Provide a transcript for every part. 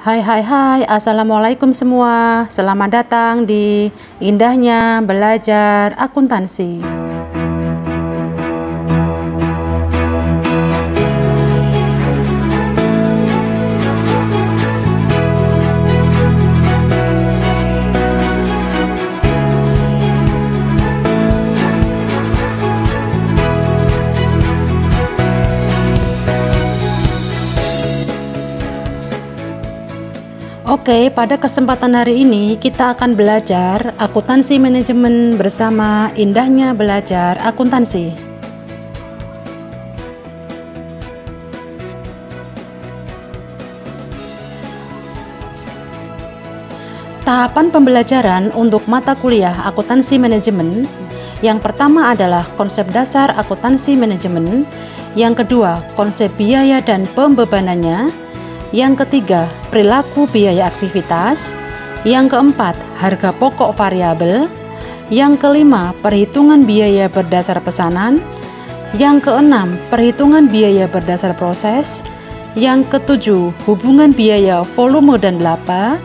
Hai hai hai, Assalamualaikum semua. Selamat datang di Indahnya Belajar Akuntansi. Oke, pada kesempatan hari ini kita akan belajar akuntansi manajemen bersama Indahnya Belajar Akuntansi. Tahapan pembelajaran untuk mata kuliah akuntansi manajemen yang pertama adalah konsep dasar akuntansi manajemen, yang kedua konsep biaya dan pembebanannya, yang ketiga, perilaku biaya aktivitas. Yang keempat, harga pokok variabel. Yang kelima, perhitungan biaya berdasar pesanan. Yang keenam, perhitungan biaya berdasar proses. Yang ketujuh, hubungan biaya volume dan laba.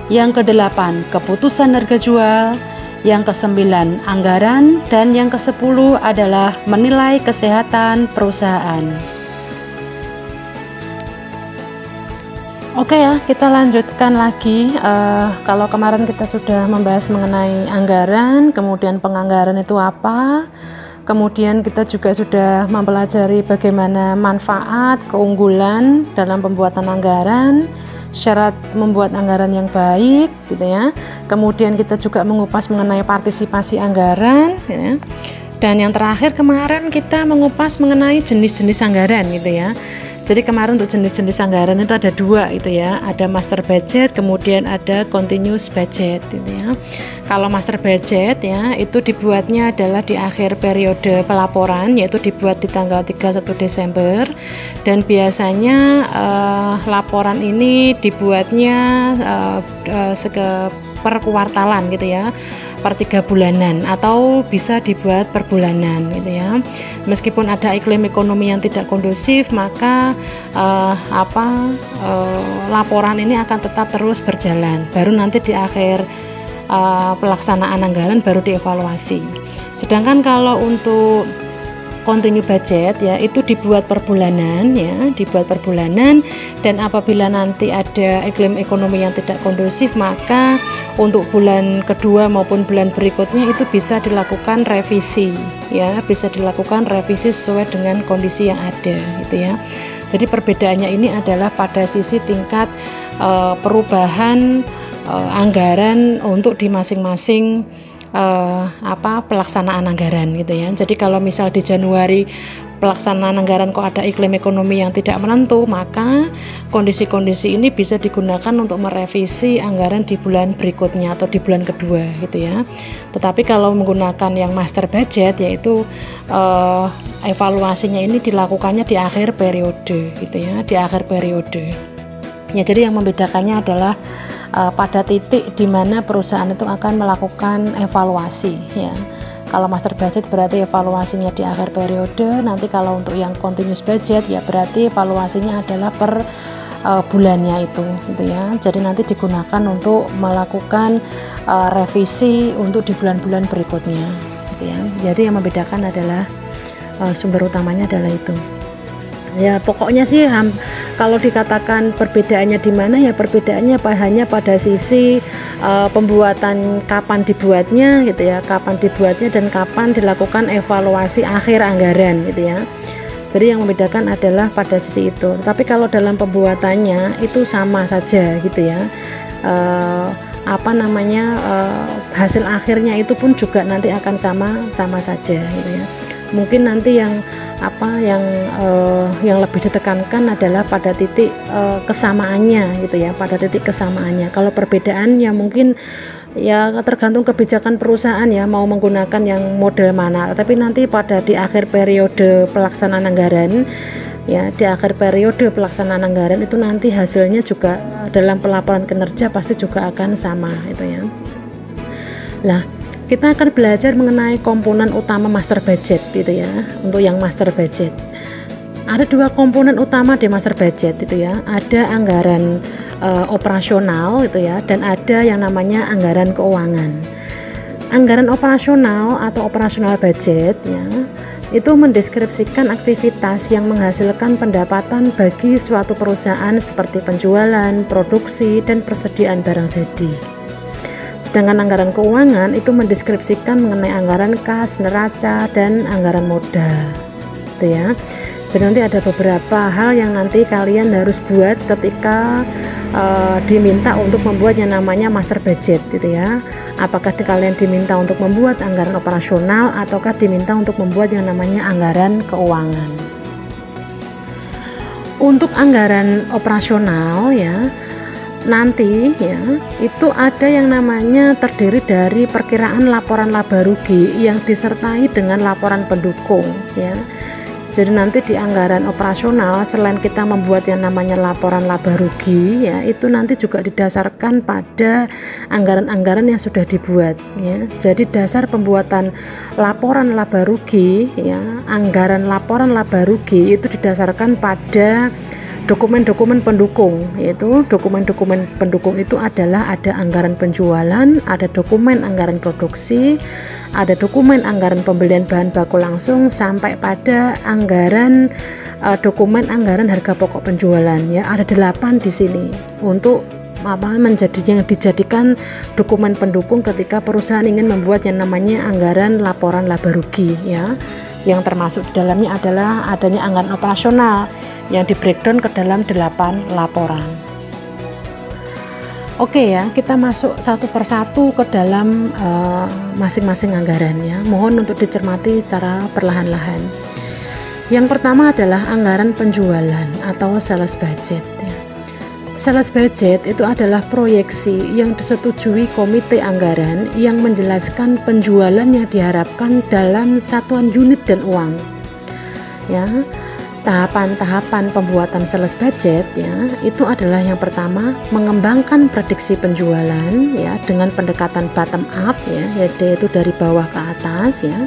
Yang kedelapan, keputusan harga jual. Yang kesembilan, anggaran. Dan yang kesepuluh adalah menilai kesehatan perusahaan. Oke ya, kita lanjutkan lagi. Kalau kemarin kita sudah membahas mengenai anggaran, kemudian penganggaran itu apa, kemudian kita juga sudah mempelajari bagaimana manfaat, keunggulan dalam pembuatan anggaran, syarat membuat anggaran yang baik, gitu ya. Kemudian kita juga mengupas mengenai partisipasi anggaran, ya. Dan yang terakhir kemarin kita mengupas mengenai jenis-jenis anggaran, gitu ya. Jadi kemarin untuk jenis-jenis anggaran itu ada dua itu ya, ada master budget, kemudian ada continuous budget gitu ya. Kalau master budget ya itu dibuatnya adalah di akhir periode pelaporan, yaitu dibuat di tanggal 31 Desember, dan biasanya laporan ini dibuatnya per kuartalan gitu ya, per 3 bulanan, atau bisa dibuat per bulanan gitu ya. Meskipun ada iklim ekonomi yang tidak kondusif, maka laporan ini akan tetap terus berjalan. Baru nanti di akhir pelaksanaan anggaran baru dievaluasi. Sedangkan kalau untuk continue budget ya itu dibuat per bulanan ya, dibuat per bulanan, dan apabila nanti ada iklim ekonomi yang tidak kondusif, maka untuk bulan kedua maupun bulan berikutnya itu bisa dilakukan revisi ya, bisa dilakukan revisi sesuai dengan kondisi yang ada gitu ya. Jadi perbedaannya ini adalah pada sisi tingkat perubahan anggaran untuk di masing-masing pelaksanaan anggaran gitu ya. Jadi kalau misal di Januari pelaksanaan anggaran kok ada iklim ekonomi yang tidak menentu, maka kondisi-kondisi ini bisa digunakan untuk merevisi anggaran di bulan berikutnya atau di bulan kedua gitu ya. Tetapi kalau menggunakan yang master budget, yaitu evaluasinya ini dilakukannya di akhir periode gitu ya, di akhir periode ya. Jadi yang membedakannya adalah pada titik di mana perusahaan itu akan melakukan evaluasi ya. Kalau master budget berarti evaluasinya di akhir periode. Nanti kalau untuk yang continuous budget ya berarti evaluasinya adalah per bulannya itu gitu ya. Jadi nanti digunakan untuk melakukan revisi untuk di bulan-bulan berikutnya gitu ya. Jadi yang membedakan adalah sumber utamanya adalah itu. Ya pokoknya sih kalau dikatakan perbedaannya di mana ya, perbedaannya hanya pada sisi pembuatan, kapan dibuatnya gitu ya, kapan dibuatnya dan kapan dilakukan evaluasi akhir anggaran gitu ya. Jadi yang membedakan adalah pada sisi itu. Tapi kalau dalam pembuatannya itu sama saja gitu ya. Hasil akhirnya itu pun juga nanti akan sama saja gitu ya. Mungkin nanti yang lebih ditekankan adalah pada titik kesamaannya gitu ya, pada titik kesamaannya. Kalau perbedaan ya mungkin ya tergantung kebijakan perusahaan ya, mau menggunakan yang model mana. Tapi nanti di akhir periode pelaksanaan anggaran ya, di akhir periode pelaksanaan anggaran itu nanti hasilnya juga dalam pelaporan kinerja pasti juga akan sama itu ya. Lah, kita akan belajar mengenai komponen utama master budget gitu ya. Untuk yang master budget ada dua komponen utama di master budget itu ya. Ada anggaran operasional itu ya, dan ada yang namanya anggaran keuangan. Anggaran operasional atau operational budget ya, itu mendeskripsikan aktivitas yang menghasilkan pendapatan bagi suatu perusahaan seperti penjualan, produksi, dan persediaan barang jadi. Sedangkan anggaran keuangan itu mendeskripsikan mengenai anggaran kas, neraca, dan anggaran modal. Gitu ya. Jadi nanti ada beberapa hal yang nanti kalian harus buat ketika diminta untuk membuat yang namanya master budget gitu ya. Apakah kalian diminta untuk membuat anggaran operasional ataukah diminta untuk membuat yang namanya anggaran keuangan. Untuk anggaran operasional ya, nanti ya itu ada yang namanya terdiri dari perkiraan laporan laba rugi yang disertai dengan laporan pendukung ya. Jadi nanti di anggaran operasional selain kita membuat yang namanya laporan laba rugi ya, itu nanti juga didasarkan pada anggaran-anggaran yang sudah dibuat ya. Jadi dasar pembuatan laporan laba rugi ya, anggaran laporan laba rugi itu didasarkan pada dokumen-dokumen pendukung, yaitu dokumen-dokumen pendukung itu adalah ada anggaran penjualan, ada dokumen anggaran produksi, ada dokumen anggaran pembelian bahan baku langsung, sampai pada anggaran dokumen anggaran harga pokok penjualan ya, ada 8 di sini untuk yang dijadikan dokumen pendukung ketika perusahaan ingin membuat yang namanya anggaran laporan laba rugi ya, yang termasuk di dalamnya adalah adanya anggaran operasional yang di breakdown ke dalam 8 laporan. Oke ya, kita masuk satu persatu ke dalam masing-masing anggaran ya. Mohon untuk dicermati secara perlahan-lahan. Yang pertama adalah anggaran penjualan atau sales budget ya. Sales budget itu adalah proyeksi yang disetujui komite anggaran yang menjelaskan penjualan yang diharapkan dalam satuan unit dan uang ya. Tahapan-tahapan pembuatan sales budget ya, itu adalah yang pertama mengembangkan prediksi penjualan ya dengan pendekatan bottom up ya, yaitu dari bawah ke atas ya,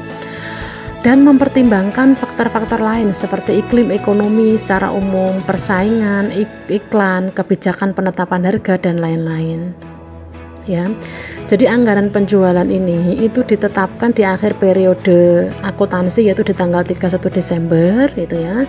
dan mempertimbangkan faktor-faktor lain seperti iklim ekonomi secara umum, persaingan, iklan, kebijakan penetapan harga, dan lain-lain ya. Jadi anggaran penjualan ini itu ditetapkan di akhir periode akuntansi, yaitu di tanggal 31 Desember gitu ya.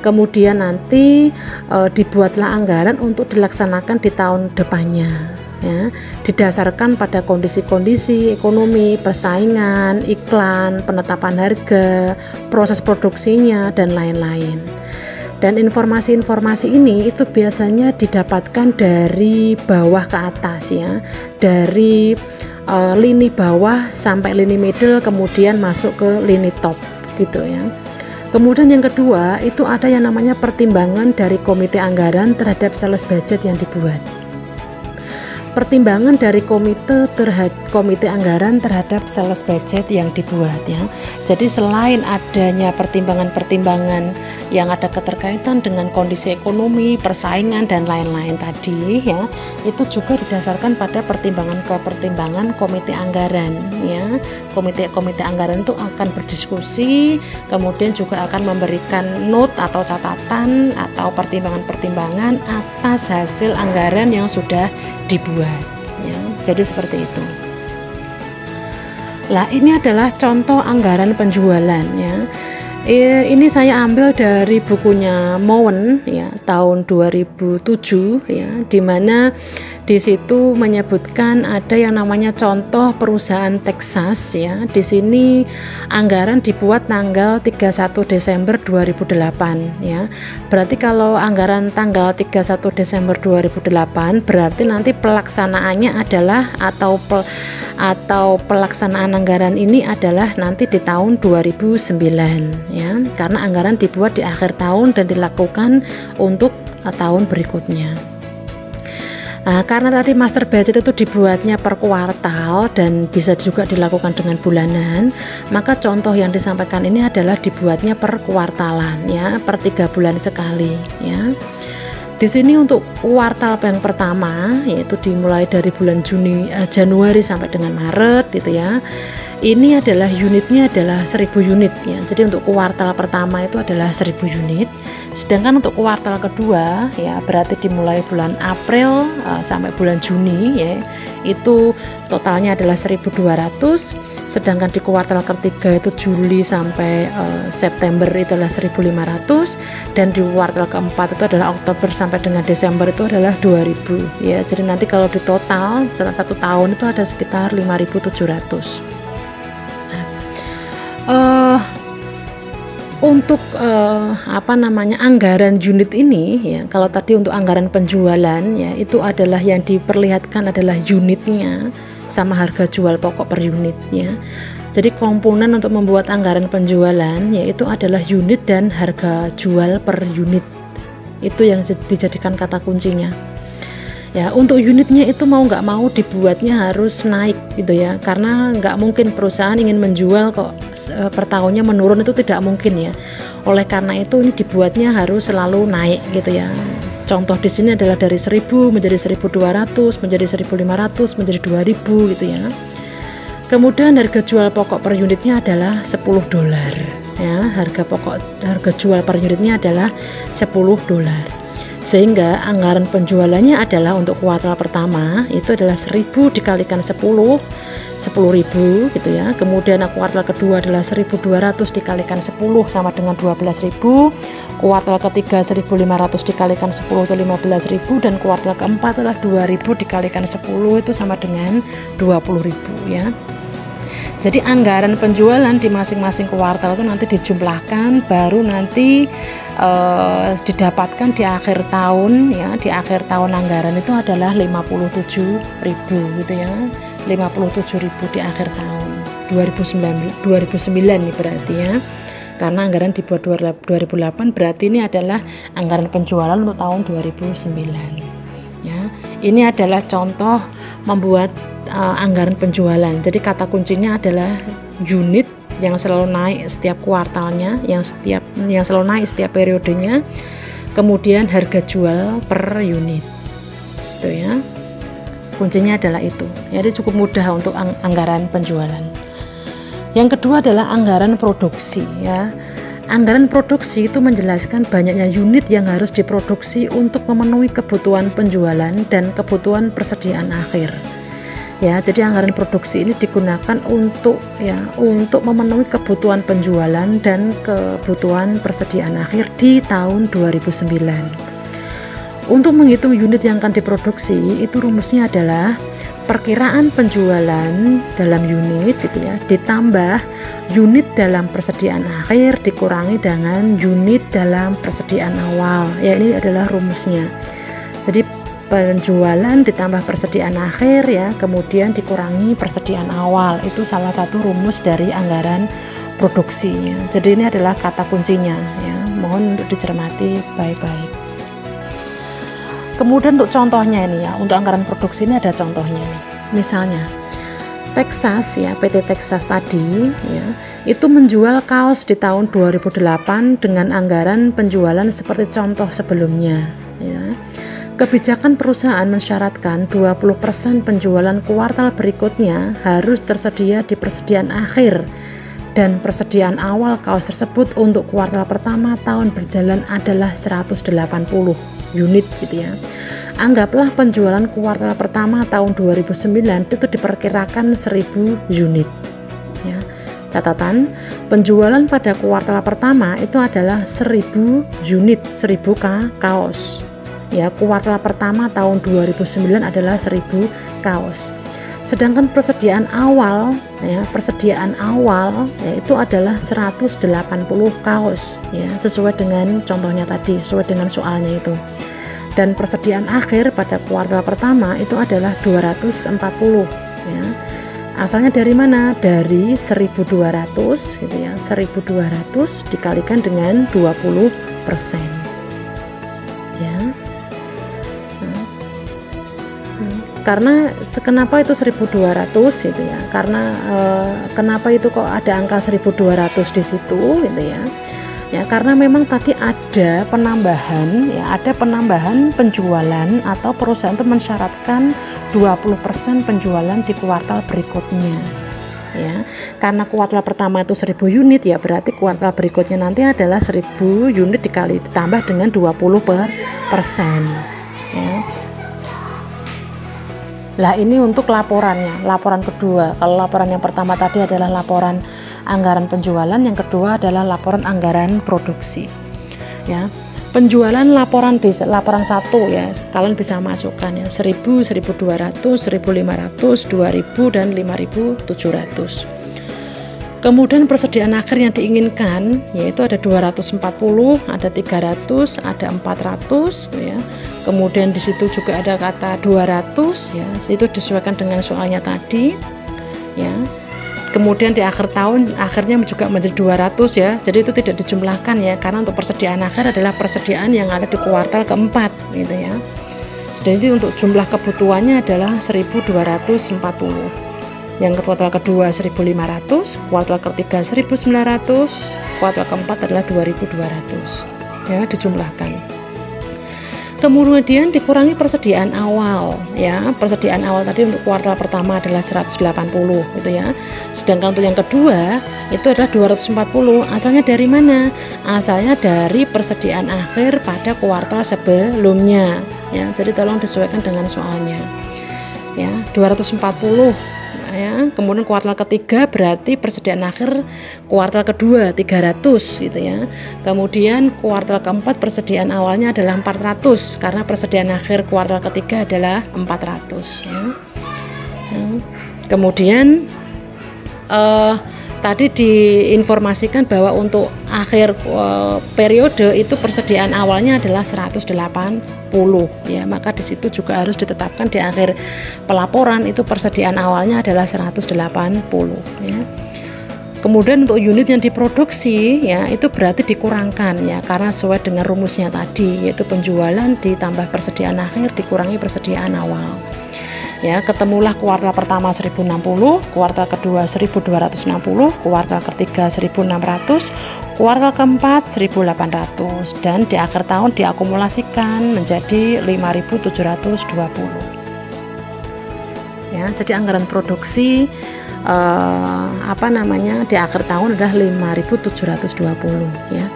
Kemudian nanti dibuatlah anggaran untuk dilaksanakan di tahun depannya ya, didasarkan pada kondisi-kondisi ekonomi, persaingan, iklan, penetapan harga, proses produksinya, dan lain-lain. Dan informasi-informasi ini itu biasanya didapatkan dari bawah ke atas ya, dari lini bawah sampai lini middle, kemudian masuk ke lini top gitu ya. Kemudian yang kedua itu ada yang namanya pertimbangan dari komite anggaran terhadap sales budget yang dibuat. Pertimbangan dari komite anggaran terhadap sales budget yang dibuat ya. Jadi selain adanya pertimbangan-pertimbangan yang ada keterkaitan dengan kondisi ekonomi, persaingan, dan lain-lain tadi ya, itu juga didasarkan pada pertimbangan komite anggaran ya. Komite anggaran itu akan berdiskusi, kemudian juga akan memberikan note atau catatan atau pertimbangan-pertimbangan atas hasil anggaran yang sudah dibuat ya. Jadi seperti itu. Lah ini adalah contoh anggaran penjualan ya. Ini saya ambil dari bukunya Mowen ya, tahun 2007 ya, di mana di situ menyebutkan ada yang namanya contoh perusahaan Texas ya. Di sini anggaran dibuat tanggal 31 Desember 2008 ya. Berarti kalau anggaran tanggal 31 Desember 2008 berarti nanti pelaksanaannya adalah atau pelaksanaan anggaran ini adalah nanti di tahun 2009 ya, karena anggaran dibuat di akhir tahun dan dilakukan untuk tahun berikutnya. Nah, karena tadi master budget itu dibuatnya per kuartal dan bisa juga dilakukan dengan bulanan, maka contoh yang disampaikan ini adalah dibuatnya per kuartalan ya, per 3 bulan sekali ya. Di sini untuk kuartal yang pertama yaitu dimulai dari bulan Januari sampai dengan Maret gitu ya. Ini adalah unitnya adalah 1000 unit ya. Jadi untuk kuartal pertama itu adalah 1000 unit. Sedangkan untuk kuartal kedua ya, berarti dimulai bulan April sampai bulan Juni ya, itu totalnya adalah 1200. Sedangkan di kuartal ketiga itu Juli sampai September itu adalah 1500, dan di kuartal keempat itu adalah Oktober sampai dengan Desember itu adalah 2000 ya. Jadi nanti kalau di total satu tahun itu ada sekitar 5700. Untuk anggaran unit ini ya, kalau tadi untuk anggaran penjualan ya, itu adalah yang diperlihatkan adalah unitnya sama harga jual pokok per unitnya. Jadi komponen untuk membuat anggaran penjualan yaitu adalah unit dan harga jual per unit. Itu yang dijadikan kata kuncinya. Ya, untuk unitnya itu mau nggak mau dibuatnya harus naik gitu ya, karena nggak mungkin perusahaan ingin menjual kok per tahunnya menurun, itu tidak mungkin ya. Oleh karena itu ini dibuatnya harus selalu naik gitu ya. Contoh di sini adalah dari 1000 menjadi 1200, menjadi 1500, menjadi 2000 gitu ya. Kemudian harga jual pokok per unitnya adalah $10 ya. Harga jual per unitnya adalah $10. Sehingga anggaran penjualannya adalah untuk kuartal pertama itu adalah 1000 dikalikan 10.000 gitu ya. Kemudian kuartal kedua adalah 1200 dikalikan 10 sama dengan 12.000. Kuartal ketiga 1500 dikalikan 10 itu 15.000, dan kuartal keempat adalah 2000 dikalikan 10 itu sama dengan 20.000 ya. Jadi anggaran penjualan di masing-masing kuartal itu nanti dijumlahkan, baru nanti didapatkan di akhir tahun ya. Di akhir tahun anggaran itu adalah 57.000 gitu ya, 57.000 di akhir tahun 2009 nih berarti ya, karena anggaran dibuat 2008, berarti ini adalah anggaran penjualan untuk tahun 2009 ya. Ini adalah contoh membuat anggaran penjualan. Jadi kata kuncinya adalah unit yang selalu naik setiap kuartalnya, yang selalu naik setiap periodenya, kemudian harga jual per unit itu ya. Kuncinya adalah itu. Jadi cukup mudah untuk anggaran penjualan. Yang kedua adalah anggaran produksi ya. Anggaran produksi itu menjelaskan banyaknya unit yang harus diproduksi untuk memenuhi kebutuhan penjualan dan kebutuhan persediaan akhir. Ya, jadi anggaran produksi ini digunakan untuk memenuhi kebutuhan penjualan dan kebutuhan persediaan akhir di tahun 2009. Untuk menghitung unit yang akan diproduksi itu rumusnya adalah perkiraan penjualan dalam unit gitu ya, ditambah unit dalam persediaan akhir dikurangi dengan unit dalam persediaan awal. Ya, ini adalah rumusnya. Jadi penjualan ditambah persediaan akhir ya, kemudian dikurangi persediaan awal, itu salah satu rumus dari anggaran produksi ya. Jadi ini adalah kata kuncinya ya, mohon untuk dicermati baik-baik. Kemudian untuk contohnya ini ya, untuk anggaran produksi ini ada contohnya nih. Misalnya Texas ya, PT Texas tadi ya, itu menjual kaos di tahun 2008 dengan anggaran penjualan seperti contoh sebelumnya ya. Kebijakan perusahaan mensyaratkan 20% penjualan kuartal berikutnya harus tersedia di persediaan akhir, dan persediaan awal kaos tersebut untuk kuartal pertama tahun berjalan adalah 180 unit gitu ya. Anggaplah penjualan kuartal pertama tahun 2009 itu diperkirakan 1000 unit ya. Catatan, penjualan pada kuartal pertama itu adalah 1000 unit, 1000 kaos ya. Kuartal pertama tahun 2009 adalah 1000 kaos. Sedangkan persediaan awal ya, itu adalah 180 kaos ya, sesuai dengan contohnya tadi, sesuai dengan soalnya itu. Dan persediaan akhir pada kuartal pertama itu adalah 240 ya. Asalnya dari mana? Dari 1200 gitu ya. 1200 dikalikan dengan 20% ya. Karena kenapa itu 1200 gitu ya, karena kenapa itu kok ada angka 1200 di situ gitu ya. Ya karena memang tadi ada penambahan ya, ada penambahan penjualan atau perusahaan itu mensyaratkan 20% penjualan di kuartal berikutnya ya. Karena kuartal pertama itu 1000 unit, ya berarti kuartal berikutnya nanti adalah 1000 unit ditambah dengan 20%, ya. Lah ini untuk laporannya, laporan kedua. Kalau laporan yang pertama tadi adalah laporan anggaran penjualan, yang kedua adalah laporan anggaran produksi, ya. Penjualan laporan 1 ya, kalian bisa masukkan ya 1000, 1200, 1500, 2000 dan 5700. Kemudian persediaan akhir yang diinginkan yaitu ada 240, ada 300, ada 400 ya. Kemudian di situ juga ada kata 200 ya, itu disesuaikan dengan soalnya tadi ya. Kemudian di akhir tahun akhirnya juga menjadi 200 ya, jadi itu tidak dijumlahkan ya, karena untuk persediaan akhir adalah persediaan yang ada di kuartal keempat gitu ya. Jadi untuk jumlah kebutuhannya adalah 1240, yang kuartal kedua 1500, kuartal ketiga 1900, kuartal keempat adalah 2200 ya, dijumlahkan. Kemudian dikurangi persediaan awal ya. Persediaan awal tadi untuk kuartal pertama adalah 180 gitu ya. Sedangkan untuk yang kedua itu adalah 240. Asalnya dari mana? Asalnya dari persediaan akhir pada kuartal sebelumnya ya. Jadi tolong disesuaikan dengan soalnya. Ya, 240 ya. Kemudian kuartal ketiga berarti persediaan akhir kuartal kedua 300 gitu ya. Kemudian kuartal keempat persediaan awalnya adalah 400 karena persediaan akhir kuartal ketiga adalah 400 ya. Kemudian tadi diinformasikan bahwa untuk akhir periode itu persediaan awalnya adalah 180 ya, maka di situ juga harus ditetapkan di akhir pelaporan itu persediaan awalnya adalah 180 ya. Kemudian untuk unit yang diproduksi ya itu berarti dikurangkan ya, karena sesuai dengan rumusnya tadi yaitu penjualan ditambah persediaan akhir dikurangi persediaan awal. Ya, ketemulah kuartal pertama 1060, kuartal kedua 1260, kuartal ketiga 1600, kuartal keempat 1800, dan di akhir tahun diakumulasikan menjadi 5720. Ya, jadi anggaran produksi di akhir tahun adalah 5720 ya.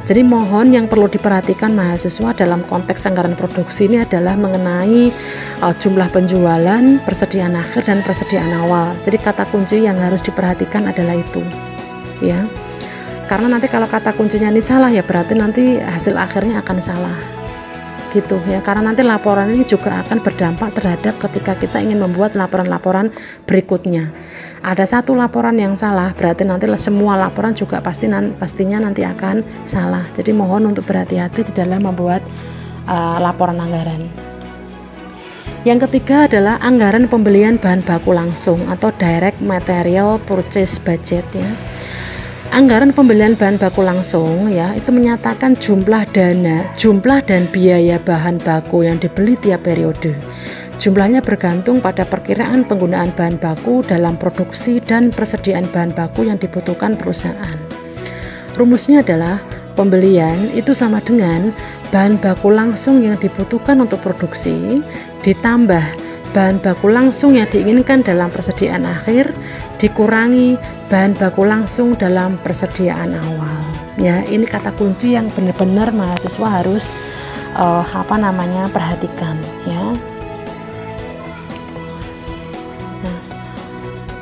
Jadi mohon yang perlu diperhatikan mahasiswa dalam konteks anggaran produksi ini adalah mengenai jumlah penjualan, persediaan akhir dan persediaan awal. Jadi kata kunci yang harus diperhatikan adalah itu ya. Karena nanti kalau kata kuncinya ini salah ya berarti nanti hasil akhirnya akan salah. Gitu ya. Karena nanti laporan ini juga akan berdampak terhadap ketika kita ingin membuat laporan-laporan berikutnya. Ada satu laporan yang salah, berarti nanti semua laporan juga pastinya nanti akan salah. Jadi mohon untuk berhati-hati di dalam membuat laporan anggaran. Yang ketiga adalah anggaran pembelian bahan baku langsung atau direct material purchase budget ya. Anggaran pembelian bahan baku langsung ya itu menyatakan jumlah dana, jumlah dan biaya bahan baku yang dibeli tiap periode. Jumlahnya bergantung pada perkiraan penggunaan bahan baku dalam produksi dan persediaan bahan baku yang dibutuhkan perusahaan. Rumusnya adalah pembelian itu sama dengan bahan baku langsung yang dibutuhkan untuk produksi ditambah bahan baku langsung yang diinginkan dalam persediaan akhir dikurangi bahan baku langsung dalam persediaan awal. Ya, ini kata kunci yang benar-benar mahasiswa harus perhatikan ya.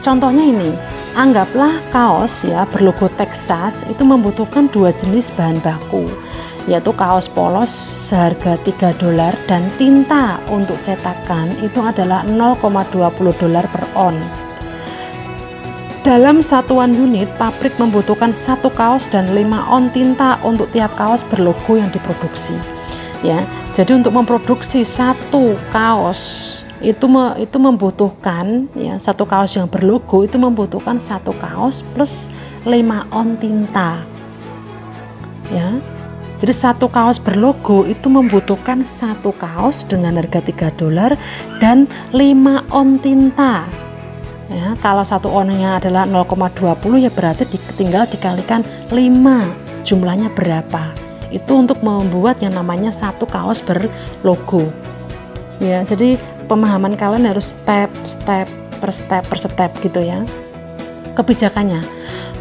Contohnya ini, anggaplah kaos ya berlogo Texas itu membutuhkan 2 jenis bahan baku, yaitu kaos polos seharga $3 dan tinta untuk cetakan itu adalah $0,20 per on. Dalam satuan unit, pabrik membutuhkan 1 kaos dan 5 on tinta untuk tiap kaos berlogo yang diproduksi. Ya, jadi untuk memproduksi 1 kaos itu membutuhkan ya 1 kaos yang berlogo itu membutuhkan 1 kaos plus 5 on tinta ya. Jadi 1 kaos berlogo itu membutuhkan 1 kaos dengan harga $3 dan 5 on tinta ya. Kalau 1 onnya adalah 0,20 ya berarti tinggal dikalikan 5, jumlahnya berapa, itu untuk membuat yang namanya 1 kaos berlogo ya. Jadi pemahaman kalian harus step per step gitu ya. kebijakannya.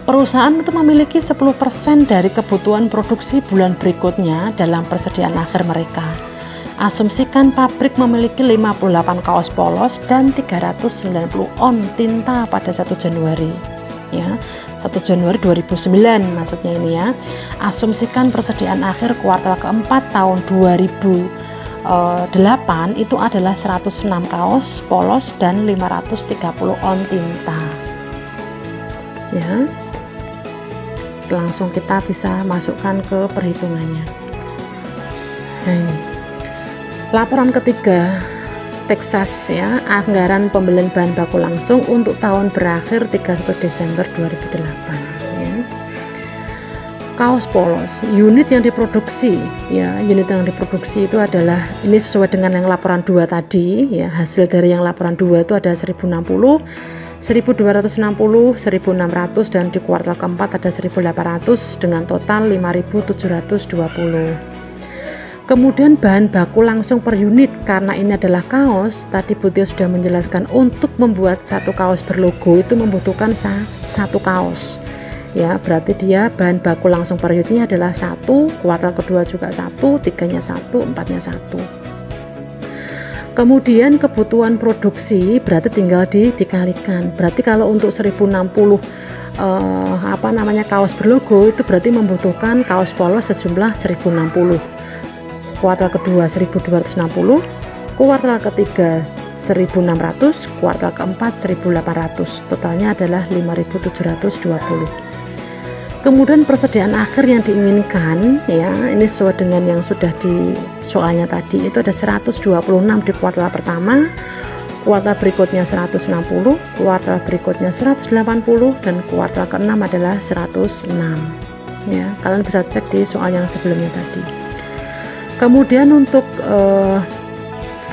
Perusahaan itu memiliki 10% dari kebutuhan produksi bulan berikutnya dalam persediaan akhir mereka. Asumsikan pabrik memiliki 58 kaos polos dan 390 on tinta pada 1 Januari. Ya, 1 Januari 2009 maksudnya ini ya. Asumsikan persediaan akhir kuartal keempat tahun 2008 itu adalah 106 kaos polos dan 530 on tinta. Ya. Langsung kita bisa masukkan ke perhitungannya. Nah ini laporan ketiga Texas ya, anggaran pembelian bahan baku langsung untuk tahun berakhir 31 Desember 2008 ya. Kaos polos unit yang diproduksi ya, unit yang diproduksi itu adalah ini sesuai dengan yang laporan 2 tadi ya. Hasil dari yang laporan 2 itu ada 1060, 1260, 1600 dan di kuartal keempat ada 1800 dengan total 5720. Kemudian bahan baku langsung per unit, karena ini adalah kaos, tadi Butio sudah menjelaskan untuk membuat satu kaos berlogo itu membutuhkan satu kaos ya, berarti dia bahan baku langsung per unitnya adalah 1, kuartal kedua juga 1, 3-nya 1, 4-nya 1. Kemudian kebutuhan produksi berarti tinggal dikalikan. Berarti kalau untuk 1060 kaos berlogo itu berarti membutuhkan kaos polos sejumlah 1060. Kuartal kedua 1260, kuartal ketiga 1600, kuartal keempat 1800. Totalnya adalah 5720. Kemudian persediaan akhir yang diinginkan ya, ini sesuai dengan yang sudah di soalnya tadi, itu ada 126 di kuartal pertama, kuartal berikutnya 160, kuartal berikutnya 180 dan kuartal ke-6 adalah 106 ya. Kalian bisa cek di soal yang sebelumnya tadi. Kemudian untuk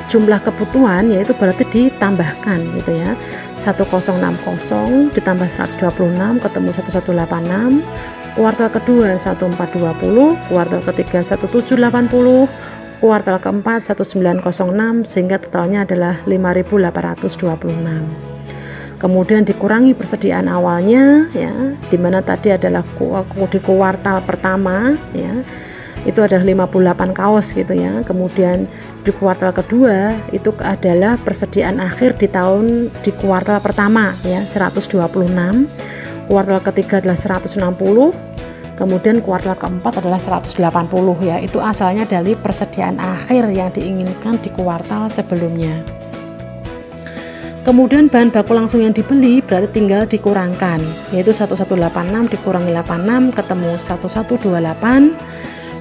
jumlah kebutuhan yaitu berarti ditambahkan gitu ya, 1060 ditambah 126 ketemu 1186, kuartal kedua 1420, kuartal ketiga 1780, kuartal keempat 1906 sehingga totalnya adalah 5826. Kemudian dikurangi persediaan awalnya ya, dimana tadi adalah di kuartal pertama ya, itu adalah 58 kaos gitu ya. Kemudian di kuartal kedua itu adalah persediaan akhir di kuartal pertama ya, 126, kuartal ketiga adalah 160, kemudian kuartal keempat adalah 180 ya. Itu asalnya dari persediaan akhir yang diinginkan di kuartal sebelumnya. Kemudian bahan baku langsung yang dibeli berarti tinggal dikurangkan, yaitu 1186 dikurangi 86 ketemu 1128,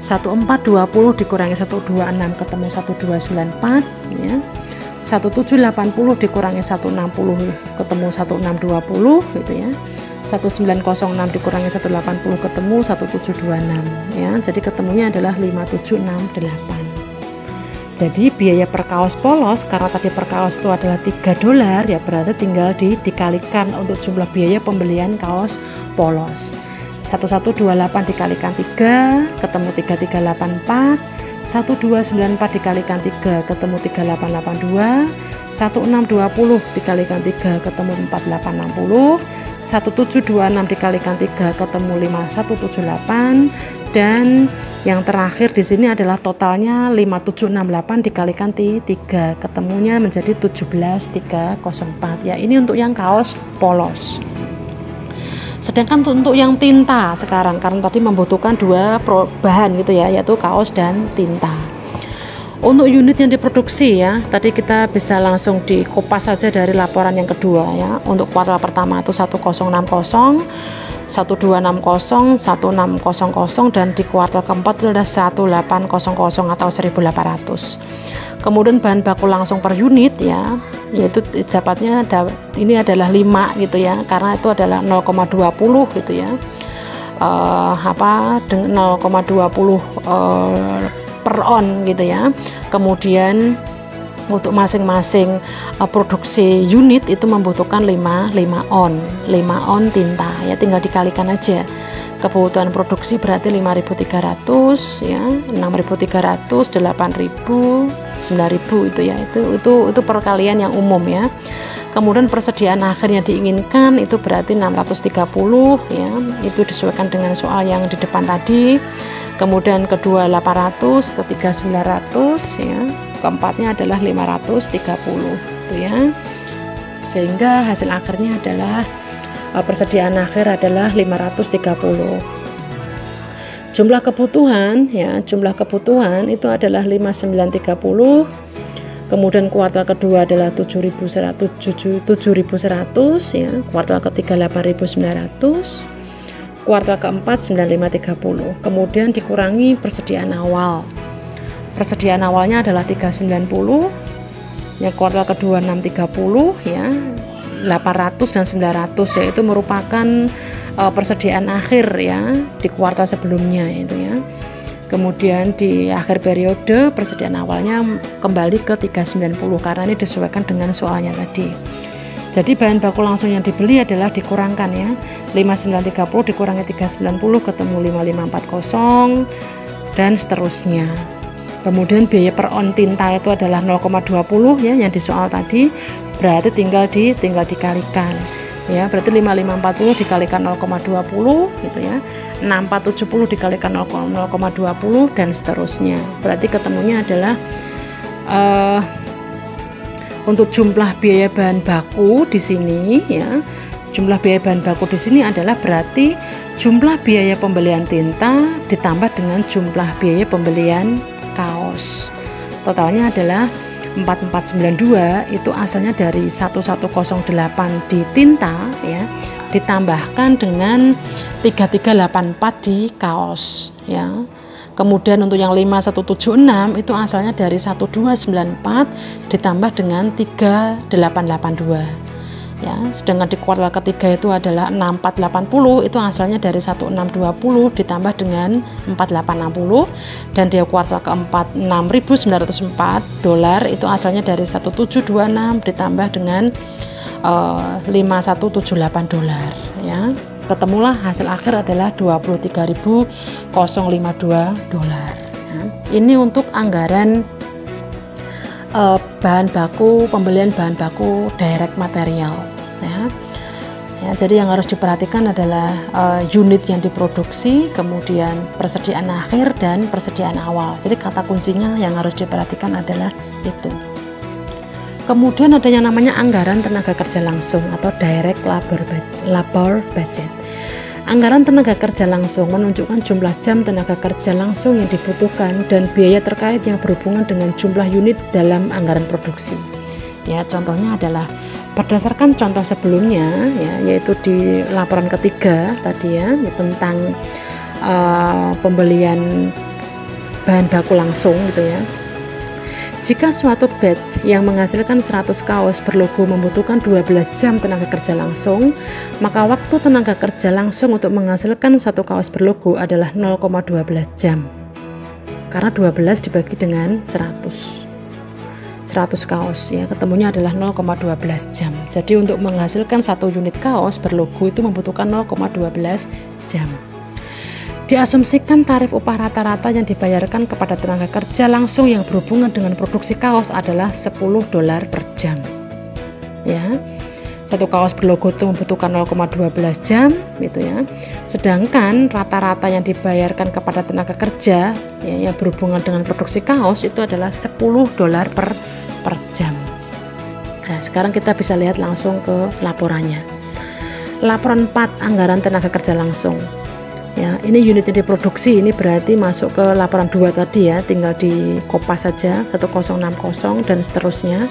1420 dikurangi 126 ketemu 1294 ya. 1780 dikurangi 160 ketemu 1620 gitu ya. 1906 dikurangi 180 ketemu 1726 ya. Jadi ketemunya adalah 5768. Jadi biaya per kaos polos, karena tadi per kaos itu adalah $3 ya, berarti tinggal dikalikan untuk jumlah biaya pembelian kaos polos. 1128 dikalikan 3 ketemu 3384, 1294 dikalikan 3 ketemu 3882, 1620 dikalikan 3 ketemu 4860, 1726 dikalikan 3 ketemu 5178, dan yang terakhir di sini adalah totalnya 5768 dikalikan 3 ketemunya menjadi 17304 ya. Ini untuk yang kaos polos. Sedangkan untuk yang tinta sekarang, karena tadi membutuhkan dua bahan gitu ya, yaitu kaos dan tinta. Untuk unit yang diproduksi ya, tadi kita bisa langsung dikopas saja dari laporan yang kedua ya. Untuk kuartal pertama itu 1060, 1260, 1600 dan di kuartal keempat itu ada 1800 atau 1800. Kemudian bahan baku langsung per unit ya, yaitu dapatnya ini adalah 5 gitu ya, karena itu adalah 0,20 gitu ya, 0,20 per on gitu ya. Kemudian untuk masing-masing produksi unit itu membutuhkan 5 on tinta ya, tinggal dikalikan aja. Kebutuhan produksi berarti 5.300 ya, 6.300, 8.000, 9.000 itu ya, itu perkalian yang umum ya. Kemudian persediaan akhir yang diinginkan itu berarti 630 ya, itu disesuaikan dengan soal yang di depan tadi. Kemudian kedua 800, ketiga 900 ya, keempatnya adalah 530 itu ya. Sehingga hasil akhirnya adalah persediaan akhir adalah 530. Jumlah kebutuhan ya, jumlah kebutuhan itu adalah 5930. Kemudian kuartal kedua adalah 7.100 ya, kuartal ketiga 8.900, kuartal keempat 9530. Kemudian dikurangi persediaan awal. Persediaan awalnya adalah 390 ya, kuartal kedua 630 ya, 800 dan 900 yaitu merupakan persediaan akhir ya di kuartal sebelumnya itu ya. Kemudian di akhir periode persediaan awalnya kembali ke 390 karena ini disesuaikan dengan soalnya tadi. Jadi bahan baku langsung yang dibeli adalah dikurangkan ya, 5930 dikurangi 390 ketemu 5540 dan seterusnya. Kemudian biaya per on tinta itu adalah 0,20 ya yang di soal tadi, berarti tinggal dikalikan ya, berarti 5540 dikalikan 0,20 gitu ya, 6470 dikalikan 0,20 dan seterusnya. Berarti ketemunya adalah untuk jumlah biaya bahan baku di sini ya, jumlah biaya bahan baku di sini adalah berarti jumlah biaya pembelian tinta ditambah dengan jumlah biaya pembelian kaos. Totalnya adalah 4492, itu asalnya dari 1108 di tinta ya, ditambahkan dengan 3384 di kaos ya. Kemudian untuk yang 5176 itu asalnya dari 1294 ditambah dengan 3882 ya. Sedangkan di kuartal ketiga itu adalah 6480, itu asalnya dari 1620 ditambah dengan 4860, dan di kuartal keempat 6904 dolar, itu asalnya dari 1726 ditambah dengan 5178 dolar ya. Ketemulah hasil akhir adalah 23.052 dolar ya. Ini untuk anggaran bahan baku, pembelian bahan baku direct material ya. Jadi yang harus diperhatikan adalah unit yang diproduksi, kemudian persediaan akhir dan persediaan awal. Jadi kata kuncinya yang harus diperhatikan adalah itu. Kemudian ada yang namanya anggaran tenaga kerja langsung atau direct labor budget. Anggaran tenaga kerja langsung menunjukkan jumlah jam tenaga kerja langsung yang dibutuhkan dan biaya terkait yang berhubungan dengan jumlah unit dalam anggaran produksi. Ya, contohnya adalah berdasarkan contoh sebelumnya ya, yaitu di laporan ketiga tadi ya, tentang pembelian bahan baku langsung gitu ya. Jika suatu batch yang menghasilkan 100 kaos berlogo membutuhkan 12 jam tenaga kerja langsung, maka waktu tenaga kerja langsung untuk menghasilkan satu kaos berlogo adalah 0,12 jam. Karena 12 dibagi dengan 100 kaos ya, ketemunya adalah 0,12 jam. Jadi untuk menghasilkan satu unit kaos berlogo itu membutuhkan 0,12 jam. Diasumsikan tarif upah rata-rata yang dibayarkan kepada tenaga kerja langsung yang berhubungan dengan produksi kaos adalah 10 dolar per jam ya. Satu kaos berlogo itu membutuhkan 0,12 jam gitu ya. Sedangkan rata-rata yang dibayarkan kepada tenaga kerja ya, yang berhubungan dengan produksi kaos itu adalah 10 dolar per jam. Nah, sekarang kita bisa lihat langsung ke laporannya. Laporan 4, anggaran tenaga kerja langsung. Ya, ini unitnya diproduksi, ini berarti masuk ke laporan 2 tadi ya, tinggal di kopas saja 1060 dan seterusnya.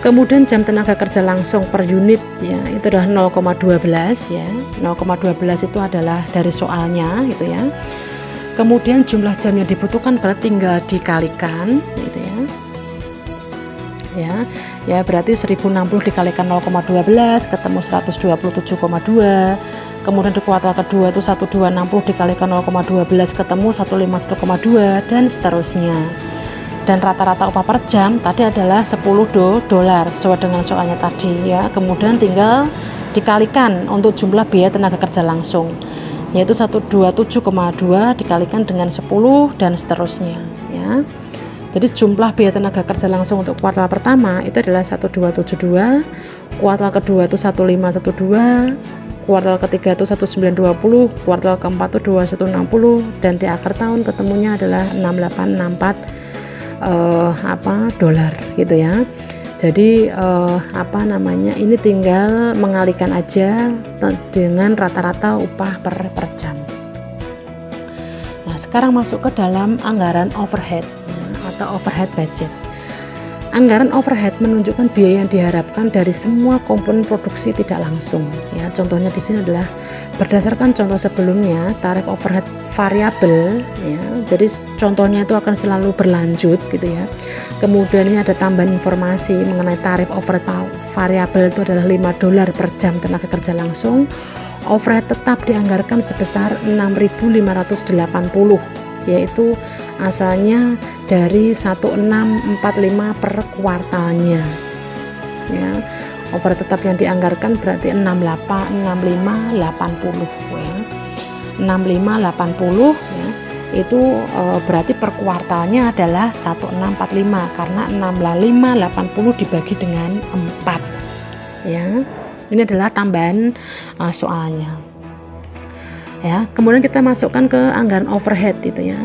Kemudian jam tenaga kerja langsung per unit ya, itu adalah 0,12 ya. 0,12 itu adalah dari soalnya gitu ya. Kemudian jumlah jam yang dibutuhkan berarti tinggal dikalikan gitu ya. Ya berarti 1060 dikalikan 0,12 ketemu 127,2. Kemudian di kuartal kedua itu 1260 dikalikan 0,12 ketemu 151,2 dan seterusnya. Dan rata-rata upah per jam tadi adalah 10 dolar sesuai dengan soalnya tadi ya. Kemudian tinggal dikalikan untuk jumlah biaya tenaga kerja langsung, yaitu 127,2 dikalikan dengan 10 dan seterusnya ya. Jadi jumlah biaya tenaga kerja langsung untuk kuartal pertama itu adalah 1272, kuartal kedua itu 1512, kuartal ketiga itu 1920, kuartal keempat itu 2160, dan di akhir tahun ketemunya adalah 6864 dolar gitu ya. Jadi ini tinggal mengalihkan aja dengan rata-rata upah per jam. Nah, sekarang masuk ke dalam anggaran overhead atau overhead budget. Anggaran overhead menunjukkan biaya yang diharapkan dari semua komponen produksi tidak langsung. Ya, contohnya di sini adalah berdasarkan contoh sebelumnya, tarif overhead variabel. Ya, jadi contohnya itu akan selalu berlanjut gitu ya. Kemudian ini ada tambahan informasi mengenai tarif overhead variabel itu adalah $5 per jam tenaga kerja langsung. Overhead tetap dianggarkan sebesar 6.580, yaitu asalnya dari 1645 per kuartalnya. Ya, overhead tetap yang dianggarkan berarti 6580 ya. 6580 ya. Itu berarti per kuartalnya adalah 1645 karena 6580 dibagi dengan 4 ya. Ini adalah tambahan soalnya ya. Kemudian kita masukkan ke anggaran overhead itu ya,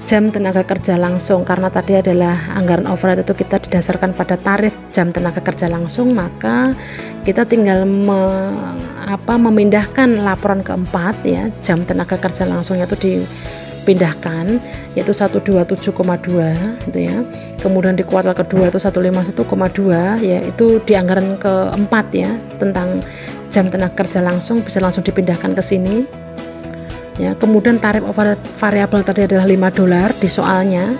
jam tenaga kerja langsung. Karena tadi adalah anggaran overhead itu kita didasarkan pada tarif jam tenaga kerja langsung, maka kita tinggal memindahkan laporan keempat ya, jam tenaga kerja langsungnya itu dipindahkan, yaitu 127,2 gitu ya. Kemudian di kuartal kedua itu 151,2 ya, itu di anggaran keempat ya, tentang jam tenaga kerja langsung bisa langsung dipindahkan ke sini ya. Kemudian tarif overhead variabel tadi adalah $5 di soalnya.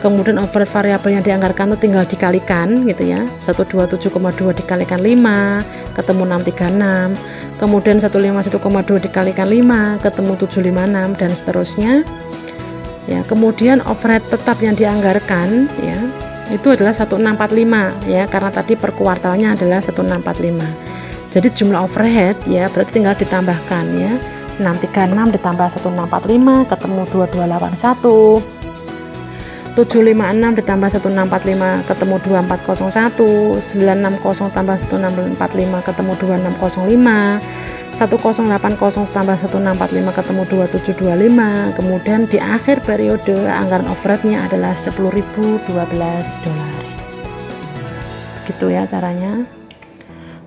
Kemudian overhead variabel yang dianggarkan itu tinggal dikalikan gitu ya, 127,2 dikalikan 5 ketemu 636, kemudian 151,2 dikalikan 5 ketemu 756, dan seterusnya ya. Kemudian overhead tetap yang dianggarkan ya itu adalah 1645 ya, karena tadi per kuartalnya adalah 1645. Jadi jumlah overhead ya berarti tinggal ditambahkan ya, 636 ditambah 1645 ketemu 2281, 756 ditambah 1645 ketemu 2401, 960 tambah 1645 ketemu 2605, 1080 tambah 1645 ketemu 2725. Kemudian di akhir periode anggaran overheadnya adalah $10.012. Begitu ya caranya.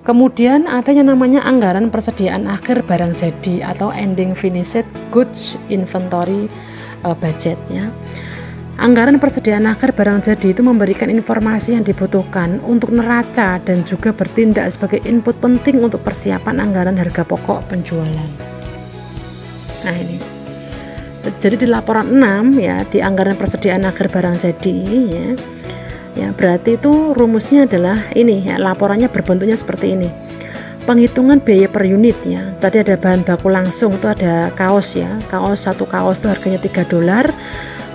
Kemudian ada yang namanya anggaran persediaan akhir barang jadi atau ending finished goods inventory budget ya. Anggaran persediaan akhir barang jadi itu memberikan informasi yang dibutuhkan untuk neraca dan juga bertindak sebagai input penting untuk persiapan anggaran harga pokok penjualan. Nah ini, jadi di laporan 6 ya, di anggaran persediaan akhir barang jadi ya berarti itu rumusnya adalah ini ya, laporannya berbentuknya seperti ini. Penghitungan biaya per unit ya. Tadi ada bahan baku langsung, itu ada kaos ya, satu kaos itu harganya $3.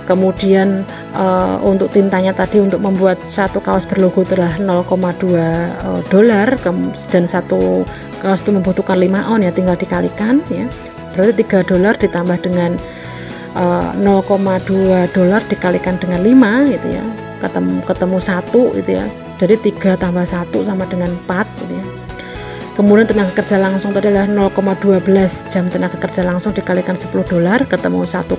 Kemudian untuk tintanya tadi untuk membuat satu kaos berlogo adalah $0,2 dan satu kaos itu membutuhkan 5 ounce ya, tinggal dikalikan ya. Berarti $3 ditambah dengan $0,2 dikalikan dengan 5 gitu ya, ketemu 1 gitu ya. Jadi 3 tambah 1 sama dengan 4 gitu ya. Kemudian tenaga kerja langsung tadi adalah 0,12 jam tenaga kerja langsung dikalikan $10 ketemu 1,20.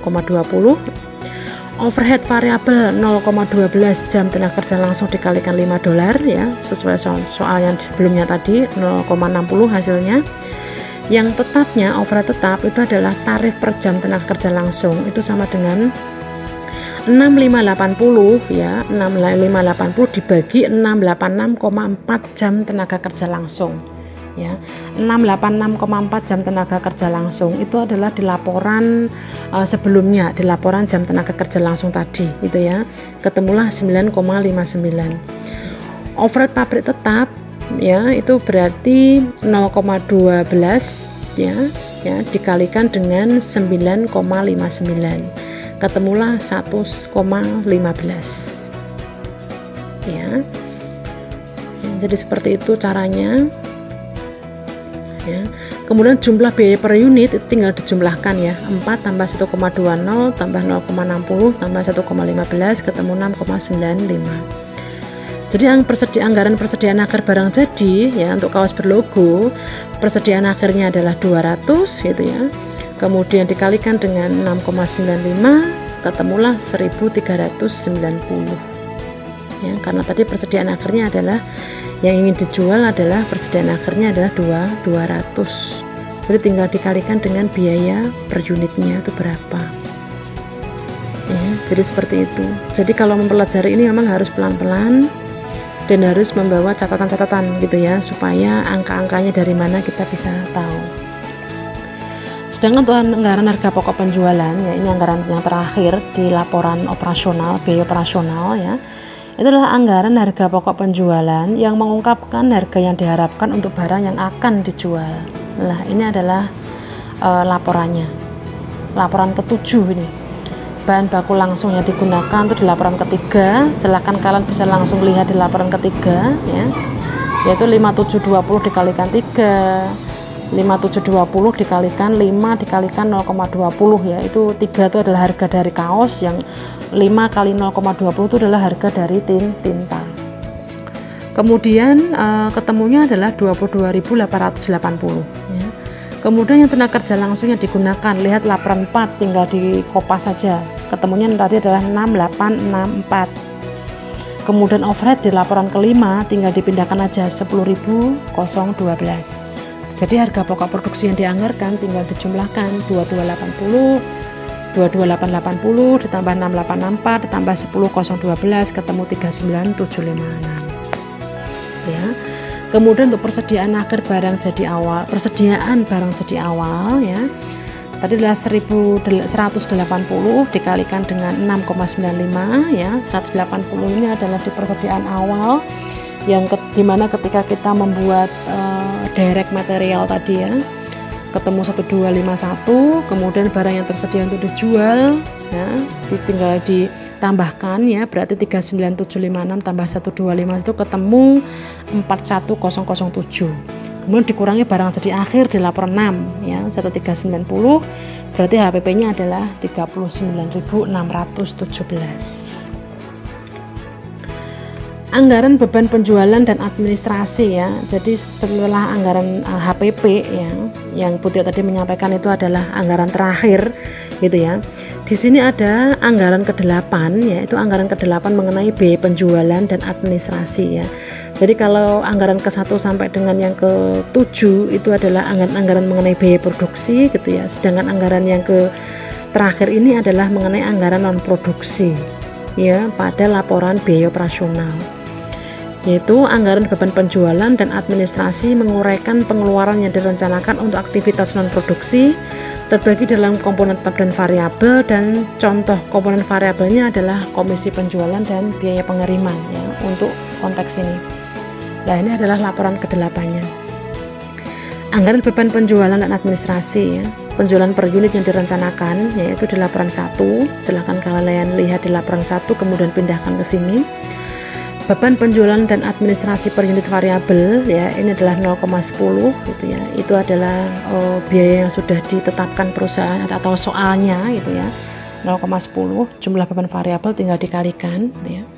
Overhead variabel 0,12 jam tenaga kerja langsung dikalikan $5 ya, sesuai soal yang sebelumnya tadi 0,60 hasilnya. Yang tetapnya, overhead tetap itu adalah tarif per jam tenaga kerja langsung, itu sama dengan 6580 ya, 6580 dibagi 686,4 jam tenaga kerja langsung ya. 686,4 jam tenaga kerja langsung itu adalah di laporan sebelumnya, di laporan jam tenaga kerja langsung tadi gitu ya, ketemulah 9,59. Overhead pabrik tetap ya itu berarti 0,12 ya dikalikan dengan 9,59 ketemulah 100,15 ya. Jadi seperti itu caranya ya. Kemudian jumlah biaya per unit itu tinggal dijumlahkan ya, 4 tambah 1,20 tambah 0,60 tambah 1,15 ketemu 6,95. Jadi anggaran persediaan akhir barang jadi ya untuk kaos berlogo, persediaan akhirnya adalah 200 gitu ya. Kemudian dikalikan dengan 6,95, ketemulah 1.390. Ya, karena tadi persediaan akhirnya adalah yang ingin dijual adalah persediaan akhirnya adalah 200. Jadi tinggal dikalikan dengan biaya per unitnya itu berapa. Ya, jadi seperti itu. Jadi kalau mempelajari ini memang harus pelan-pelan dan harus membawa catatan-catatan gitu ya, supaya angka-angkanya dari mana kita bisa tahu. Sedangkan untuk anggaran harga pokok penjualan, ya ini anggaran yang terakhir di laporan operasional, biaya operasional ya. Itu adalah anggaran harga pokok penjualan yang mengungkapkan harga yang diharapkan untuk barang yang akan dijual. Nah, ini adalah laporannya. Laporan ke-7 ini. Bahan baku langsung yang digunakan itu di laporan ketiga. Silakan kalian bisa langsung lihat di laporan ketiga ya. Yaitu 5720 dikalikan 3, 5720 dikalikan 5 dikalikan 0,20 ya. Itu 3 itu adalah harga dari kaos, yang 5 kali 0,20 itu adalah harga dari tinta. Kemudian ketemunya adalah 22.880 ya. Kemudian yang tenaga kerja langsung yang digunakan, lihat laporan 4, tinggal dikopas saja. Ketemunya tadi adalah 6864. Kemudian overhead di laporan kelima tinggal dipindahkan aja 10.012. Jadi harga pokok produksi yang dianggarkan tinggal dijumlahkan 2280, 22880 ditambah 6864 ditambah 10012 ketemu 39756 ya. Kemudian untuk persediaan akhir barang jadi awal, persediaan barang jadi awal ya, tadi adalah 1.180 dikalikan dengan 6,95 ya. 180 ini adalah di persediaan awal yang dimana ketika kita membuat direct material tadi ya, ketemu 1251. Kemudian barang yang tersedia untuk dijual ya, tinggal ditambahkan ya, berarti 39756 tambah 125 itu ketemu 41007. Kemudian dikurangi barang jadi akhir di laporan 6 ya, 1390, berarti HPP-nya adalah 39.617. Anggaran beban penjualan dan administrasi ya. Jadi setelah anggaran HPP ya, yang Putih tadi menyampaikan itu adalah anggaran terakhir gitu ya. Di sini ada anggaran ke-8 ya, itu anggaran ke-8 mengenai biaya penjualan dan administrasi ya. Jadi kalau anggaran ke-1 sampai dengan yang ke-7 itu adalah anggaran mengenai biaya produksi gitu ya. Sedangkan anggaran yang terakhir ini adalah mengenai anggaran non produksi ya pada laporan biaya operasional. Yaitu anggaran beban penjualan dan administrasi menguraikan pengeluaran yang direncanakan untuk aktivitas non produksi, terbagi dalam komponen tetap dan variabel, dan contoh komponen variabelnya adalah komisi penjualan dan biaya pengiriman ya untuk konteks ini. Nah, ini adalah laporan ke-8-nya. Anggaran beban penjualan dan administrasi ya, penjualan per unit yang direncanakan yaitu di laporan 1. Silahkan kalian lihat di laporan 1 kemudian pindahkan ke sini. Beban penjualan dan administrasi per unit variabel ya, ini adalah 0,10 gitu ya. Itu adalah biaya yang sudah ditetapkan perusahaan atau soalnya gitu ya. 0,10 jumlah beban variabel tinggal dikalikan gitu ya.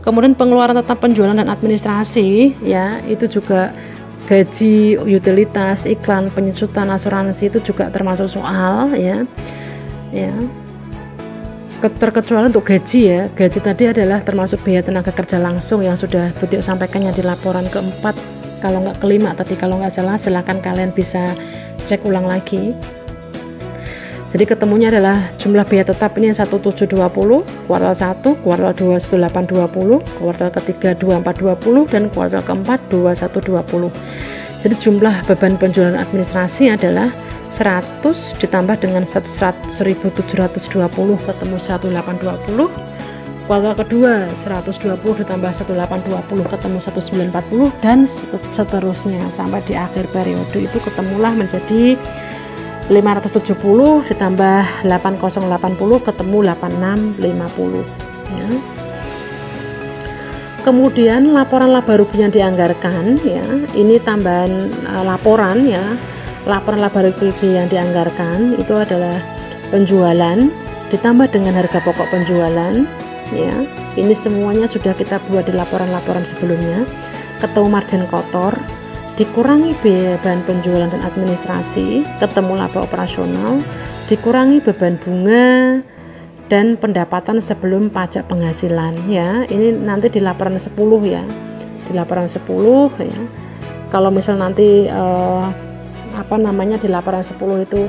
Kemudian pengeluaran tetap penjualan dan administrasi ya, itu juga gaji, utilitas, iklan, penyusutan, asuransi itu juga termasuk soal ya. Ya. Terkecuali untuk gaji ya, gaji tadi adalah termasuk biaya tenaga kerja langsung yang sudah Putih sampaikan yang di laporan ke-4, kalau nggak ke-5 tadi kalau nggak salah, silahkan kalian bisa cek ulang lagi. Jadi ketemunya adalah jumlah biaya tetap ini 1720, kuartal 1, kuartal 2 1820, kuartal ketiga 2420, dan kuartal keempat 2120. Jadi jumlah beban penjualan administrasi adalah 100 ditambah dengan 1.720 ketemu 1820. Kuartal kedua 120 ditambah 1820 ketemu 1940, dan seterusnya sampai di akhir periode itu ketemulah menjadi 570 ditambah 8080 ketemu 8650 ya. Kemudian laporan laba rugi yang dianggarkan ya, ini tambahan laporan ya. Laporan laba rugi yang dianggarkan itu adalah penjualan ditambah dengan harga pokok penjualan ya, ini semuanya sudah kita buat di laporan-laporan sebelumnya. Ketemu margin kotor, dikurangi biaya bahan penjualan dan administrasi, ketemu laba operasional, dikurangi beban bunga dan pendapatan sebelum pajak penghasilan ya. Ini nanti di laporan 10 ya. Di laporan 10 ya. Kalau misal nanti di laporan 10 itu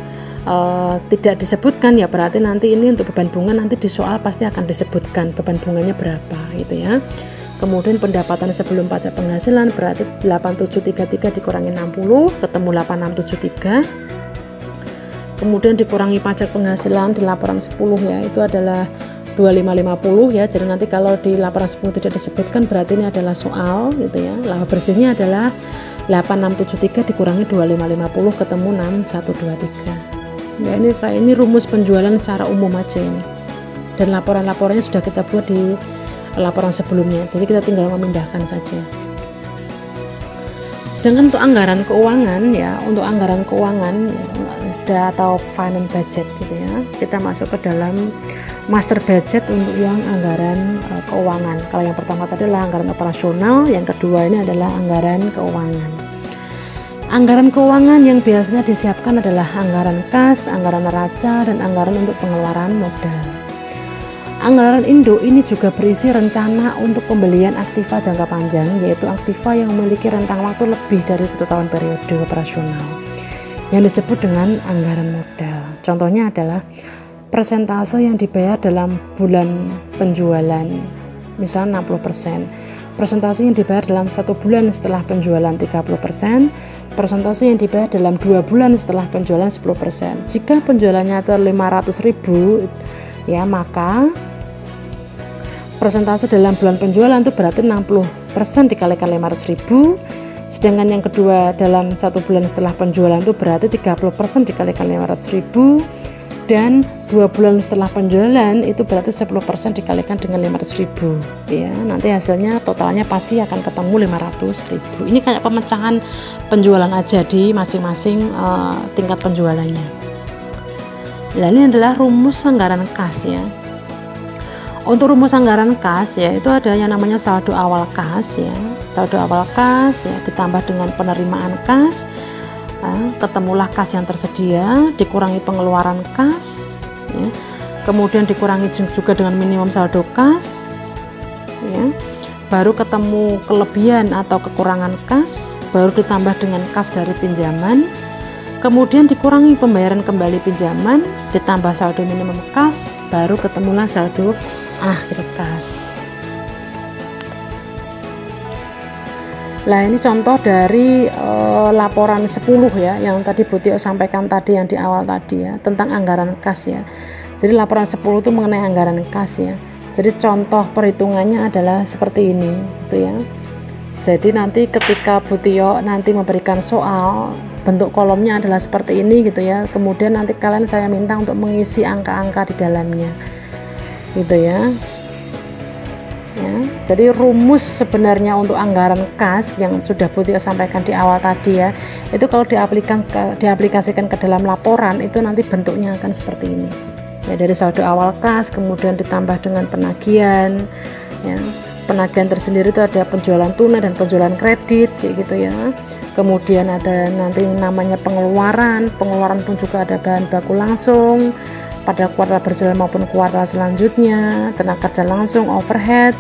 tidak disebutkan, ya berarti nanti ini untuk beban bunga nanti di soal pasti akan disebutkan beban bunganya berapa gitu ya. Kemudian pendapatan sebelum pajak penghasilan berarti 8733 dikurangi 60 ketemu 8673. Kemudian dikurangi pajak penghasilan di laporan 10 ya, itu adalah 2550 ya. Jadi nanti kalau di laporan 10 tidak disebutkan berarti ini adalah soal gitu ya. Laba bersihnya adalah 8673 dikurangi 2550 ketemu 6123. Ya, ini rumus penjualan secara umum aja ini. Dan laporan-laporannya sudah kita buat di laporan sebelumnya, jadi kita tinggal memindahkan saja. Sedangkan untuk anggaran keuangan ya, untuk anggaran keuangan ya, atau finance budget gitu ya, kita masuk ke dalam master budget untuk yang anggaran keuangan. Kalau yang pertama tadi adalah anggaran operasional, yang kedua ini adalah anggaran keuangan. Anggaran keuangan yang biasanya disiapkan adalah anggaran kas, anggaran neraca, dan anggaran untuk pengeluaran modal. Anggaran induk ini juga berisi rencana untuk pembelian aktiva jangka panjang, yaitu aktiva yang memiliki rentang waktu lebih dari 1 tahun periode operasional, yang disebut dengan anggaran modal. Contohnya adalah persentase yang dibayar dalam bulan penjualan, misalnya 60%, persentase yang dibayar dalam 1 bulan setelah penjualan 30%, persentase yang dibayar dalam 2 bulan setelah penjualan 10%. Jika penjualannya itu 500.000 ya, maka persentase dalam bulan penjualan itu berarti 60% dikalikan 500.000. Sedangkan yang kedua dalam 1 bulan setelah penjualan itu berarti 30% dikalikan 500.000, dan 2 bulan setelah penjualan itu berarti 10% dikalikan dengan 500.000 ya. Nanti hasilnya totalnya pasti akan ketemu 500.000. Ini kayak pemecahan penjualan aja di masing-masing tingkat penjualannya. Nah, ini adalah rumus anggaran kas ya. Untuk rumus anggaran kas ya, itu ada yang namanya saldo awal kas ya. Saldo awal kas ya ditambah dengan penerimaan kas, ketemulah kas yang tersedia, dikurangi pengeluaran kas ya. Kemudian dikurangi juga dengan minimum saldo kas ya. Baru ketemu kelebihan atau kekurangan kas, baru ditambah dengan kas dari pinjaman. Kemudian dikurangi pembayaran kembali pinjaman, ditambah saldo minimum kas, baru ketemulah saldo akhir kas. Nah, ini contoh dari laporan 10 ya, yang tadi Bu Tio sampaikan tadi yang di awal tadi ya, tentang anggaran kas ya. Jadi laporan 10 itu mengenai anggaran kas ya. Jadi contoh perhitungannya adalah seperti ini gitu ya. Jadi nanti ketika Bu Tio nanti memberikan soal, bentuk kolomnya adalah seperti ini gitu ya. Kemudian nanti kalian saya minta untuk mengisi angka-angka di dalamnya gitu ya. Jadi rumus sebenarnya untuk anggaran kas yang sudah Bu Tio sampaikan di awal tadi ya, itu kalau diaplikasikan ke dalam laporan itu nanti bentuknya akan seperti ini ya. Dari saldo awal kas kemudian ditambah dengan penagihan ya. Penagihan tersendiri itu ada penjualan tunai dan penjualan kredit kayak gitu ya. Kemudian ada nanti namanya pengeluaran pun juga ada bahan baku langsung pada kuartal berjalan maupun kuartal selanjutnya, tenaga kerja langsung, overhead,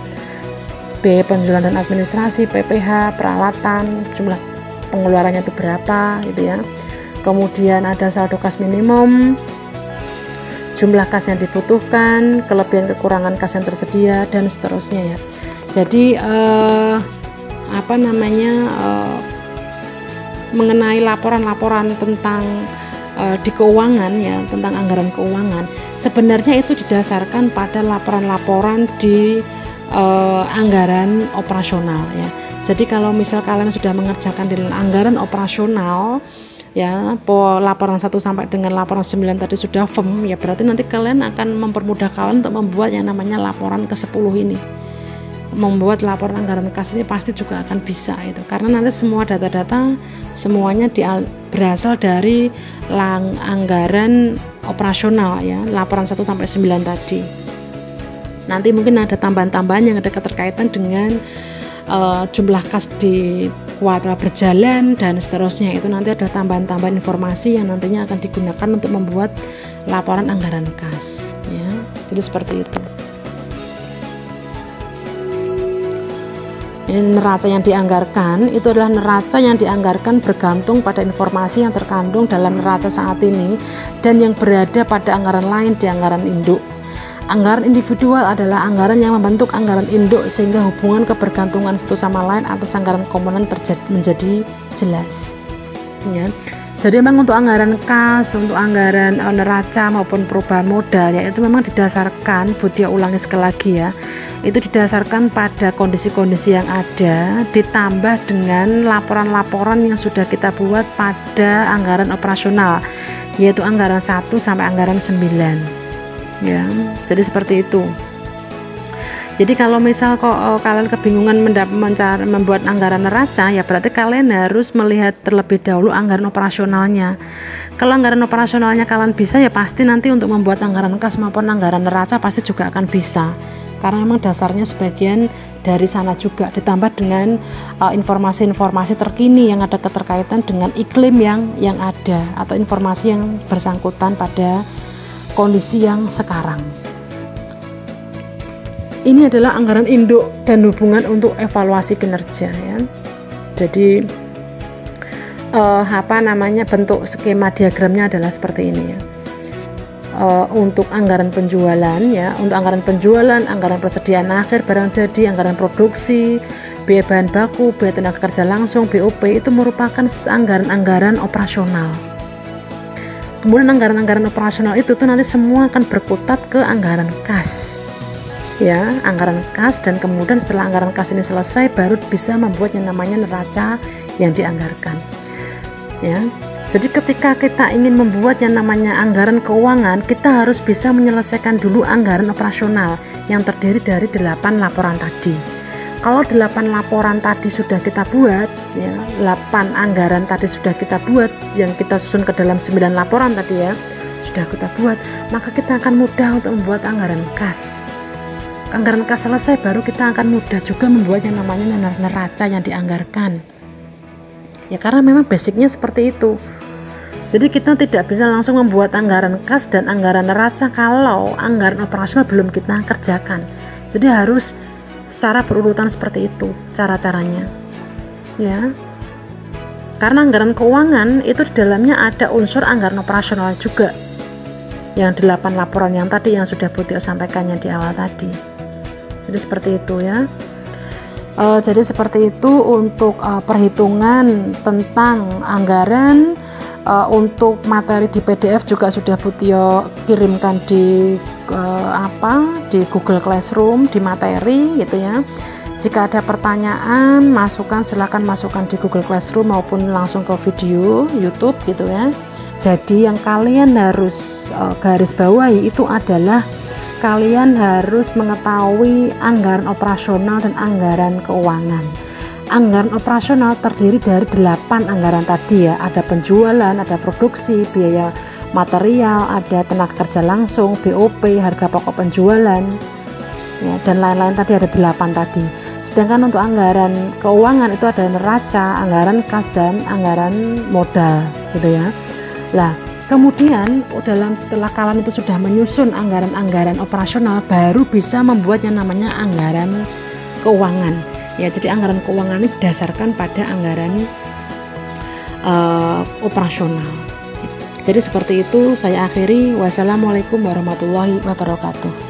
biaya penjualan dan administrasi, PPh, peralatan, jumlah pengeluarannya itu berapa gitu ya. Kemudian ada saldo kas minimum, jumlah kas yang dibutuhkan, kelebihan kekurangan kas yang tersedia, dan seterusnya ya. Jadi mengenai laporan-laporan tentang di keuangan ya, tentang anggaran keuangan, sebenarnya itu didasarkan pada laporan-laporan di anggaran operasional ya. Jadi kalau misal kalian sudah mengerjakan di anggaran operasional ya, laporan 1 sampai dengan laporan 9 tadi sudah firm ya, berarti nanti kalian akan mempermudah kalian untuk membuat yang namanya laporan ke-10 ini. Membuat laporan anggaran kas ini pasti juga akan bisa itu, karena nanti semua data-data semuanya berasal dari anggaran operasional ya, laporan 1 sampai 9 tadi. Nanti mungkin ada tambahan-tambahan yang ada keterkaitan dengan jumlah kas di kuartal berjalan dan seterusnya. Itu nanti ada tambahan-tambahan informasi yang nantinya akan digunakan untuk membuat laporan anggaran kas ya. Jadi seperti itu. Ini neraca yang dianggarkan, itu adalah neraca yang dianggarkan bergantung pada informasi yang terkandung dalam neraca saat ini dan yang berada pada anggaran lain di anggaran induk. Anggaran individual adalah anggaran yang membentuk anggaran induk sehingga hubungan kebergantungan satu sama lain atas anggaran komponen menjadi jelas. Ya. Jadi memang untuk anggaran kas, untuk anggaran neraca maupun perubahan modal ya itu memang didasarkan, Budia ulangi sekali lagi ya, itu didasarkan pada kondisi-kondisi yang ada ditambah dengan laporan-laporan yang sudah kita buat pada anggaran operasional, yaitu anggaran 1 sampai anggaran 9. Ya, jadi seperti itu. Jadi kalau misal kalian kebingungan membuat anggaran neraca, ya berarti kalian harus melihat terlebih dahulu anggaran operasionalnya. Kalau anggaran operasionalnya kalian bisa, ya pasti nanti untuk membuat anggaran kas maupun anggaran neraca pasti juga akan bisa. Karena memang dasarnya sebagian dari sana juga, ditambah dengan informasi-informasi terkini yang ada keterkaitan dengan iklim yang ada atau informasi yang bersangkutan pada kondisi yang sekarang. Ini adalah anggaran induk dan hubungan untuk evaluasi kinerja ya. Jadi bentuk skema diagramnya adalah seperti ini ya. Untuk anggaran penjualan ya, untuk anggaran penjualan, anggaran persediaan akhir barang jadi, anggaran produksi, biaya bahan baku, biaya tenaga kerja langsung, BOP itu merupakan anggaran-anggaran operasional. Kemudian anggaran-anggaran operasional itu tuh nanti semua akan berkutat ke anggaran kas ya, anggaran kas, dan kemudian setelah anggaran kas ini selesai baru bisa membuat yang namanya neraca yang dianggarkan ya. Jadi ketika kita ingin membuat yang namanya anggaran keuangan, kita harus bisa menyelesaikan dulu anggaran operasional yang terdiri dari 8 laporan tadi. Kalau 8 laporan tadi sudah kita buat ya, 8 anggaran tadi sudah kita buat yang kita susun ke dalam 9 laporan tadi ya, sudah kita buat, maka kita akan mudah untuk membuat anggaran kas. Anggaran kas selesai baru kita akan mudah juga membuat yang namanya neraca yang dianggarkan. Ya karena memang basicnya seperti itu. Jadi kita tidak bisa langsung membuat anggaran kas dan anggaran neraca kalau anggaran operasional belum kita kerjakan. Jadi harus secara berurutan seperti itu cara-caranya ya. Karena anggaran keuangan itu di dalamnya ada unsur anggaran operasional juga, yang 8 laporan yang tadi yang sudah Budia sampaikannya di awal tadi. Jadi seperti itu ya. Jadi seperti itu untuk perhitungan tentang anggaran. Untuk materi di PDF juga sudah Budia kirimkan di di Google Classroom, di materi gitu ya. Jika ada pertanyaan, silahkan masukkan di Google Classroom maupun langsung ke video YouTube gitu ya. Jadi yang kalian harus garis bawahi itu adalah kalian harus mengetahui anggaran operasional dan anggaran keuangan. Anggaran operasional terdiri dari 8 anggaran tadi ya, ada penjualan, ada produksi, biaya material, ada tenaga kerja langsung, BOP, harga pokok penjualan ya, dan lain-lain tadi ada 8 tadi. Sedangkan untuk anggaran keuangan itu ada neraca, anggaran kas, dan anggaran modal gitu ya. Lah kemudian setelah kalian itu sudah menyusun anggaran-anggaran operasional, baru bisa membuat yang namanya anggaran keuangan ya. Jadi anggaran keuangan ini didasarkan pada anggaran operasional. Jadi seperti itu saya akhiri. Wassalamualaikum warahmatullahi wabarakatuh.